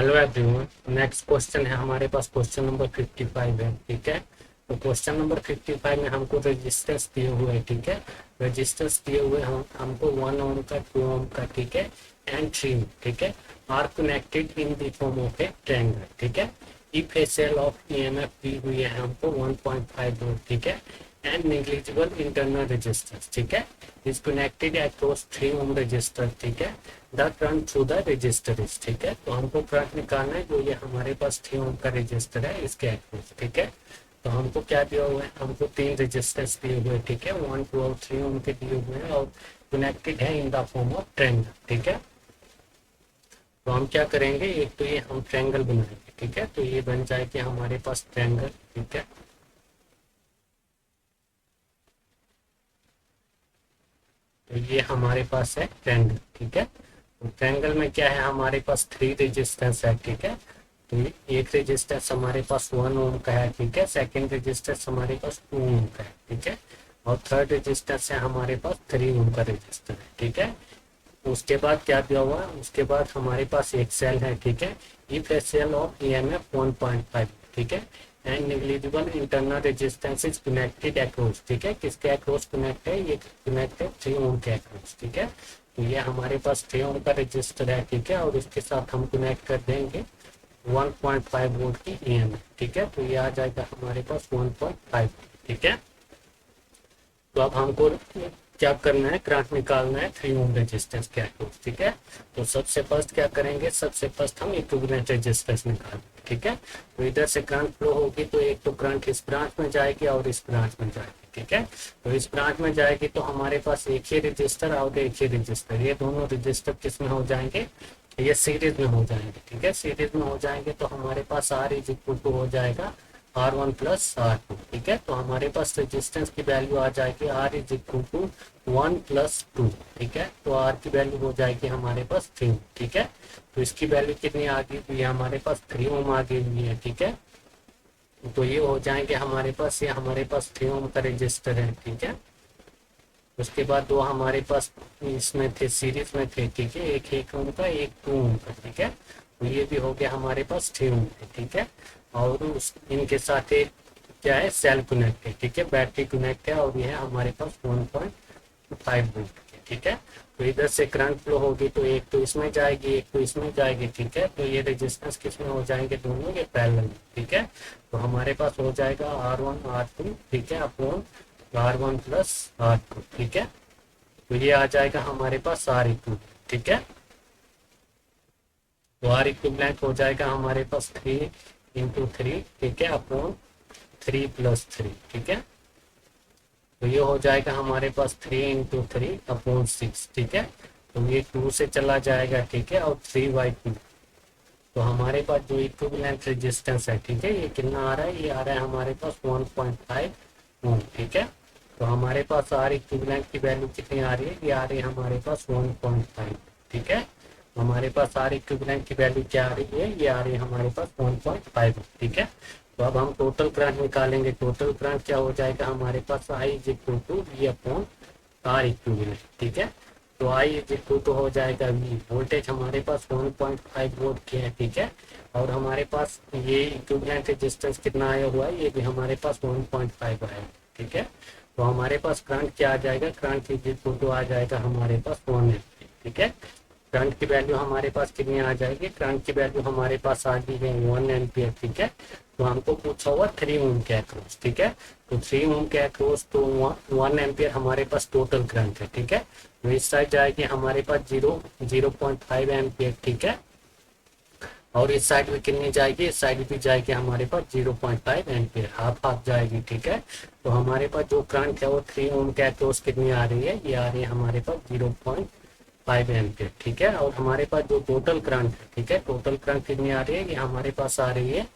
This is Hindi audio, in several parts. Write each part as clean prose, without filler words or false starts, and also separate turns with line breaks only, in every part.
Hello everyone. नेक्स्ट क्वेश्चन है हमारे पास, क्वेश्चन नंबर 55 है। ठीक है, तो क्वेश्चन नंबर 55 में हमको रजिस्टर्स दिए हुए हैं। ठीक है, रजिस्टर्स दिए हुए हमको 1 ओम का, 2 ओम का, ठीक है, एंड 3 ओम, ठीक है, are connected in the form of a triangle. ठीक है, if a cell of EMF दी हुई है हमको 1.5 वोल्ट, ठीक है, एंड नेग्लिजिबल इंटरनल रेजिस्टेंस, ठीक है, is connected across 3 ohm resistor, ठीक है, the current through the resistor is, ठीक है, तो हमको करंट निकालना है जो ये हमारे पास 3 ओम का रजिस्टर है इसके अक्रॉस। ठीक है, तो हमको क्या दिया हुआ है, हमको 3 रजिस्टर्स दिए हुए हैं। ठीक है, 1, 2 और 3 ओम के दिए हुए हैं और कनेक्टेड है इन द फॉर्म ऑफ ट्रायंगल। ठीक है, तो हम क्या करेंगे, एक तो ये हम ट्रायंगल बनाएंगे। ठीक है, तो ये बन जाएगी हमारे पास ट्रायंगल। ठीक है, तो ये हमारे पास है ट्रायंगल। ठीक है, तो ट्रायंगल में क्या है, हमारे पास 3 रेजिस्टेंस है। ठीक है, तो एक रेजिस्टेंस हमारे पास 1 ओम का है। ठीक है, सेकंड रेजिस्टेंस हमारे पास 2 ओम का है। ठीक है, और थर्ड रेजिस्टेंस है हमारे पास 3 ओम का रेजिस्टर है। ठीक है, उसके बाद क्या दिया हुआ है, उसके बाद हमारे पास एक सेल है। ठीक है, if a cell of EMF 1.5, ठीक है, and negligible internal resistance is connected across, ठीक है, किसके अक्रॉस कनेक्ट है, ये कनेक्ट है 3 ओम के अक्रॉस। ठीक है, तो ये हमारे पास 3 ओम का रजिस्टर है। ठीक है, और इसके साथ हम कनेक्ट कर देंगे 1.5 वोल्ट की ईएमएफ। ठीक है, तो ये आ जाएगा हमारे पास 1.5। ठीक है, तो अब हमको क्या करना है, करंट निकालना है 3 ओम रेजिस्टेंस के अक्रॉस। ठीक है, तो सबसे फर्स्ट क्या करेंगे, सबसे फर्स्ट हम इक्विवेलेंट रेजिस्टेंस निकालेंगे। ठीक है, तो इधर से करंट फ्लो होगी तो एक तो करंट इस ब्रांच में जाएगी और इस ब्रांच में जाएगी। ठीक है, तो इस ब्रांच में जाएगी तो हमारे पास एक ही रजिस्टर और एक ही रजिस्टर, ये दोनों रजिस्टर किस में हो जाएंगे, ये सीरीज में हो जाएंगे। ठीक है, सीरीज में हो जाएंगे तो हमारे पास आर इज इक्वल टू हो जाएगा R1 प्लस R2। ठीक है, तो हमारे पास रेजिस्टेंस की वैल्यू आ जाएगी R is equal to 1 plus 2। ठीक है, तो R की वैल्यू हो जाएगी हमारे पास 3। ठीक है, तो इसकी वैल्यू कितनी आ गई हुई है, हमारे पास 3 ओम आ गई हुई है। ठीक है, तो ये हो जाएंगे हमारे पास, ये हमारे पास 3 ओम का रजिस्टर है। ठीक है, उसके बाद दो हमारे पास इसमें थे, सीरीज में थे। ठीक है, एक 1 ओम का, एक 2 ओम का। ठीक है, तो ये भी हो गया हमारे पास 3 ओम है। ठीक है, और उस इनके साथ एक क्या है, सेल कनेक्ट है। ठीक है, बैटरी कनेक्ट है और ये है हमारे पास 1.5 वोल्ट है। ठीक है, तो इधर से करंट फ्लो होगी तो एक तो इसमें जाएगी, एक तो इसमें जाएगी। ठीक है, तो ये रेजिस्टेंस किसमें हो जाएंगे, दोनों ये पैरेलल में। ठीक है, तो हमारे पास हो जाएगा R1 R2, ठीक है, अपॉन R1 प्लस R2। ठीक है, तो ये आ जाएगा हमारे पास R इक्विवेलेंट। ठीक है, तो R इक्विवेलेंट हो जाएगा हमारे पास 3 × 3, ठीक है, अपॉन 3 + 3। ठीक है, तो ये हो जाएगा हमारे पास 3 × 3 अपॉन 6। ठीक है, तो ये 2 से चला जाएगा। ठीक है, और 3/2, तो हमारे पास जो इक्विवेलेंट रेजिस्टेंस है, ठीक है, ये कितना आ रहा है, ये आ रहा है हमारे पास 1.5 ओम। ठीक है, तो हमारे पास R इक्विवेलेंट की वैल्यू कितनी आ रही है, ये आ रही है हमारे पास 1.5। ठीक है, हमारे पास R इक्विवेलेंट की वैल्यू क्या आ रही है, ये आ रही है हमारे पास 1.5। ठीक है, तो अब हम टोटल करंट निकालेंगे। टोटल करंट क्या हो जाएगा हमारे पास, I is equal to V upon R equivalent. ठीक है, तो I इज इक्वल टू हो जाएगा V, वोल्टेज हमारे पास 1.5 वोल्ट की है। ठीक है, और हमारे पास ये इक्विवेलेंट रेजिस्टेंस कितना आया हुआ है, ये भी हमारे पास 1.5 आया। ठीक है, तो हमारे पास करंट क्या आ जाएगा, करंट इज इक्वल टू आ जाएगा हमारे पास 1 एम्पीयर। ठीक है, करंट की वैल्यू हमारे पास कितनी आ जाएगी, करंट की वैल्यू हमारे पास आ गई है 1 एम्पीयर। ठीक है, तो हमको पूछा हुआ 3 ओम के अक्रॉस। ठीक है, तो 3 ओम के अक्रॉस तो 1 एम्पीयर हमारे पास टोटल करंट है। ठीक है, तो इस साइड जाएगी हमारे पास 0.5 एम्पीयर। ठीक है, और इस साइड में कितनी जाएगी, इस साइड भी जाएगी हमारे पास 0.5 एम्पीयर, हाफ हाफ जाएगी। ठीक है, तो हमारे पास जो करंट है वो 3 ओम के अक्रॉस कितनी आ रही है, ये आ रही है हमारे पास 0.5 एम्पीयर। ठीक है, और हमारे पास जो टोटल करंट है, ठीक है, टोटल करंट कितनी आ रही है, ये हमारे पास आ रही है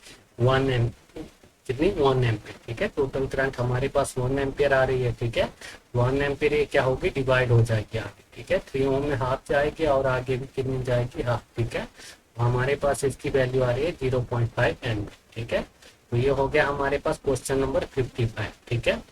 1 एम्पीयर, कितनी 1 एम्पीयर। ठीक है, टोटल करंट हमारे पास 1 एम्पीयर आ रही है। ठीक है, 1 एम्पीयर ये क्या होगी, डिवाइड हो जाएगी आगे। ठीक है, 3 ओम में हाफ जाएगी और आगे भी कितनी जाएगी, हाफ। ठीक है, तो हमारे पास इसकी वैल्यू आ रही है 0.5 एम्पीयर। ठीक है, तो ये हो गया हमारे पास क्वेश्चन नंबर 55। ठीक है।